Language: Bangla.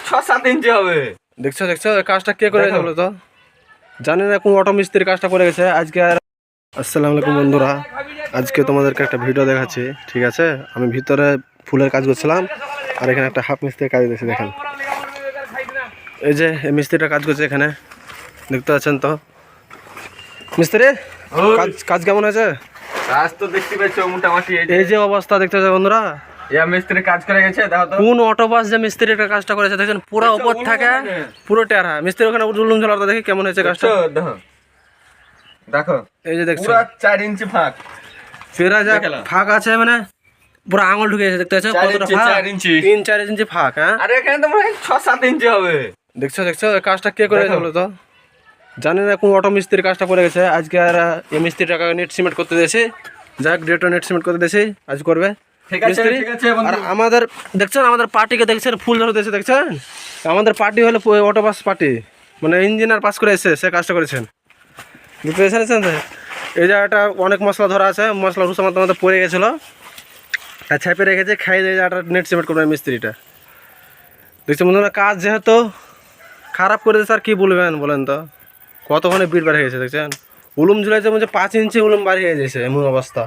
6-7 ইঞ্চি হবে। দেখছো দেখছো এই কাজটা কে করে গেছে বলো তো? জানি না কোন অটো মিস্ত্রির কাজটা করে গেছে আজকে। আর আসসালামু আলাইকুম বন্ধুরা, আজকে তোমাদেরকে একটা ভিডিও দেখাচ্ছি, ঠিক আছে? আমি ভিতরে ফুলের কাজ করছিলাম আর এখানে একটা হাফ মিস্ত্রির কাজ দিয়েছে। দেখেন এই যে এই মিস্ত্রিটা কাজ করছে এখানে, দেখতে পাচ্ছেন তো মিস্ত্রি কাজ কাজ কেমন হয়েছে? কাজ তো দেখতে পাচ্ছ মোটামুটি। এই যে অবস্থা দেখতে পাচ্ছ বন্ধুরা, ইয়া মিস্ত্রি কাজ করে গেছে, দেখো তো কোন অটো বাস যে মিস্ত্রি একটা কাজটা করেছে দেখছেন, পুরো উপর থাকে পুরো টেরা। মিস্ত্রি ওখানে উল্লুম ঝালাটা দেখি কেমন হয়েছে কাজটা। দেখো দেখো এই যে দেখছো পুরো 4 ইঞ্চি ফাঁক, ফেরা যা ফাঁক আছে, মানে পুরো আঙুল ঢুকে গেছে। দেখতে পাচ্ছ 4 কতটা ইঞ্চি, ফাঁক, 4 ইঞ্চি 3-4 ইঞ্চি ফাঁক। হ্যাঁ আরে এখানে তো মনে হয় 6-7 ইঞ্চি হবে। দেখছো দেখছো এই কাজটা কে করে গেছে বলো তো? জানি না কোন অটো মিস্ত্রির কাজটা করে গেছে আজকে। আর এই মিস্ত্রিটাকে নেট সিমেন্ট করতে দিয়েছি, যাক ডেটো নেট সিমেন্ট করতে দিয়েছি, আজ করবে ঠিক আছে মিস্ত্রি। ঠিক আছে আর বন্ধু। আমাদের দেখছেন, আমাদের পার্টিকে দেখছেন ফুল ধরে দিয়েছে, দেখছেন? আমাদের পার্টি হলো অটো পাস পার্টি, মানে ইঞ্জিনিয়ার পাস করে এসেছে, সে কাজটা করেছেন। বুঝতে পেরেছেন? এই জায়গাটা অনেক মশলা ধরা আছে, মশলা রুসামার তোমাদের পড়ে গেছিলো আর ছাপে রেখেছে, খাই দিয়ে জায়গাটা নেট সিমেন্ট করবে মিস্ত্রিটা। দেখছি বন্ধুরা কাজ যেহেতু খারাপ করে দিয়েছে, আর কি বলবেন বলেন তো? কতক্ষণে বিট বার হয়ে গেছে দেখছেন, উলুম ঝুলাইছে, বলছে 5 ইঞ্চি উলুম বার হয়ে গেছে, এমন অবস্থা।